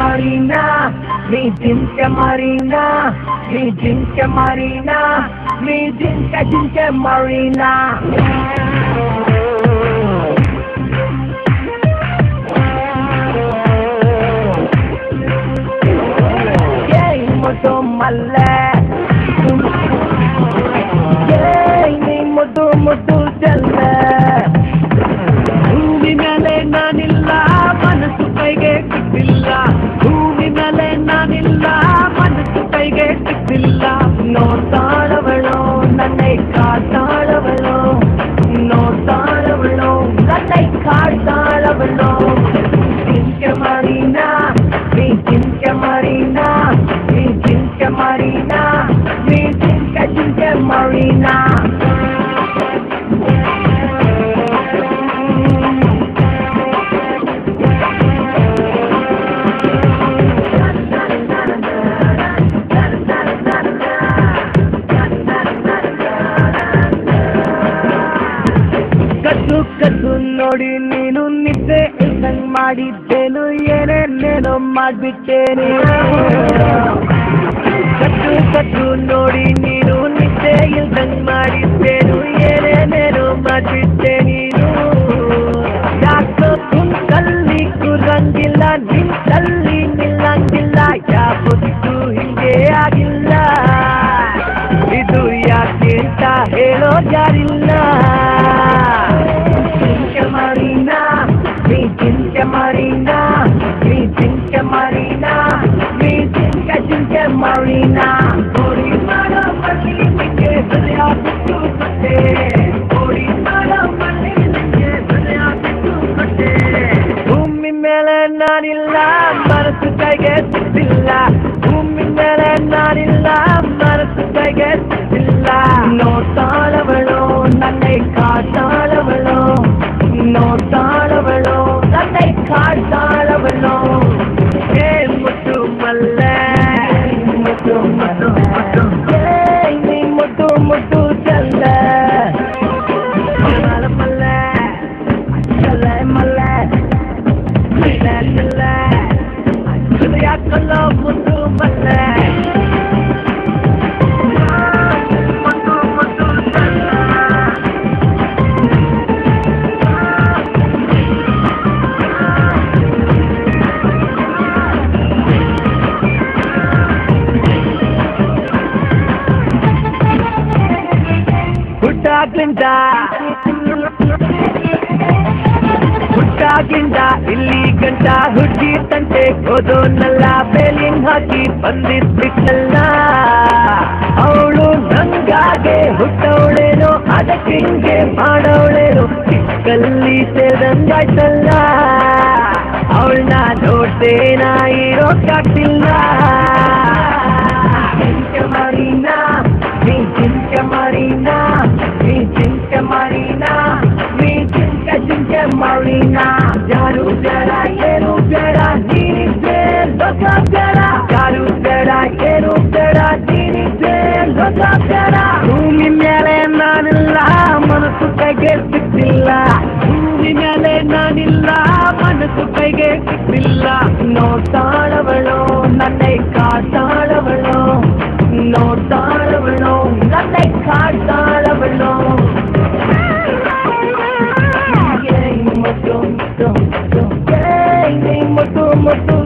Marina, me Jinka Marina, me Jinka Marina, me Jinka Marina. Mudu malle, ni mudu mudu jalle. ಭೂಮಿ ಮೇಲೆ ನಾನಿಲ್ಲ, ಮನಸ್ಸು ಕೈಗೆ ಸಿಕ್ಕಿಲ್ಲ. ಭೂಮಿ ಮೇಲೆ ನಾನಿಲ್ಲ, ಮನಸ್ಸು ಕೈಗೆ ಸಿಕ್ಕಿಲ್ಲ. ನೋಡ್ತಾಳವಳು ನನ್ನೈ ಕಾಡ್ತಾಳವಳು, ನೋಡ್ತಾಳವಳು ನನ್ನೈ ಕಾಡ್ತಾಳವಳು. ಜಿಂಕೆ ಮರೀನಾ, ನೀ ಜಿಂಕೆ ಮರೀನಾ, ನೀ ಜಿಂಕೆ ಮರೀನಾ, ನೀ ಜಿಂಕೆ ಮರೀನಾ. ಕದ್ದು ನೋಡಿ ನೀನು ನಿದ್ದೆ ಇಲ್ದಂಗ್ ಮಾಡಿದ್ದೇನು, ಏನೇನೇನೋ ಮಾಡ್ಬಿಟ್ಟೇನೆ. ಕದ್ದು ನೋಡಿ ನೀನು ನಿದ್ದೆ ಇಲ್ದಂಗ್ ಮಾಡಿದ್ದೇನು, ಏನೇನೇನೋ ಮಾಡ್ಬಿಟ್ಟೆ ನೀನು. ಯಾಕೋ ಕುಂತಲ್ಲಿ ಕೂರಂಗಿಲ್ಲ, ನಿಂತಲ್ಲಿ ನಿಲ್ಲಂಗಿಲ್ಲ, ಯಾವತ್ತೂ ಹಿಂಗೆ ಆಗಿಲ್ಲ. ಇದು ಯಾಕೆ ಅಂತ ಹೇಳೋ ಯಾರಿಲ್ಲ. Marina, me Jinka Marina, me Jinka Marina, me Jinka Marina. Odi mala malli nike hriday bittu katte, odi mala malli nike hriday bittu katte. Bhoomi mele naanilla, manasu kaige sikkilla. Bhoomi mele naanilla, manasu kaige sikkilla. ನೋಡ್ತಾಳವಳು ನನ್ನೈ ಕಾಡ್ತಾಳವಳು, ನೋಡ್ತಾಳವಳು ನನ್ನೈ ಕಾಡ್ತಾಳವಳು. ಹೇ ಮುದ್ದು ಮಲ್ಲೆ, ಮುದ್ದು ಮುದ್ದು ಮುದ್ದು, ನೀ ಮುದ್ದು ಮುದ್ದು ಚಲ್ಲೆ. ಮಲ್ಲ ಮಲ್ಲೆ ಚಲ್ಲೆ ಮಲ್ಲೆ, ಚಲ್ಲೆ ಚಲ್ಲೆ, ಹೃದಯ ಕಲ್ಲೋ ಮುದ್ದು ಮಲ್ಲೆ. ಹುಟ್ಟಾಗಿಂದ ಇಲ್ಲಿ ಗಂಟ ಹುಟ್ಟಿ ತಂಟೆ ಓದೋನಲ್ಲ, ಬೇಲಿನ್ ಹಾಕಿ ಬಂದಿದ್ಬಿಟ್ಟಲ್ಲ. ಅವಳು ನಂಗಾಗೆ ಹುಟ್ಟವಳೇನೋ, ಅದಕ್ಕೆ ಹಿಂಗೆ ಮಾಡೋಳೇನೋ, ಚಿಕ್ಕಲ್ಲಿ ಸೇದಂಗಾಯ್ತಲ್ಲ. ಅವಳನ್ನ ನೋಡ್ತೇನ ಇರೋಕ್ಕಾಗ್ತಿಲ್ಲ. ಜಿಂಕೆ ಮರೀನಾ, ನೀ ಜಿಂಕೆ ಮರೀನಾ, ನೀ ಜಿಂಕೆ ಮರೀನಾ, ನೀ ಜಿಂಕೆ ಮರೀನಾ. ಯಾರು ಬೇಡ ಏನು ಬೇಡ ನೀನಿದ್ದೆ ಲೋಕ ಬೇಡ, ಯಾರು ಬೇಡ ಏನು ಬೇಡ ನೀನಿದ್ದೆ ಲೋಕ ಬೇಡ. ಭೂಮಿ ಮೇಲೆ ನಾನಿಲ್ಲ, ಮನಸ್ಸು ಕೈಗೆ ಸಿಕ್ಕಿಲ್ಲ. ಭೂಮಿ ಮೇಲೆ ನಾನಿಲ್ಲ, ಮನಸ್ಸು ಕೈಗೆ ಸಿಕ್ಕಿಲ್ಲ. ನೋಡ್ತಾಳವಳು ನನ್ನೈ ಕಾಡ್ತಾಳವಳು, ನೋಡ್ತಾಳವಳು ನನ್ನೈ ಕಾಡ್ತಾಳವಳು. ಮುದ್ದು ಮುದ್ದು ಮುದ್ದು, ಮುದ್ದು ಮುದ್ದು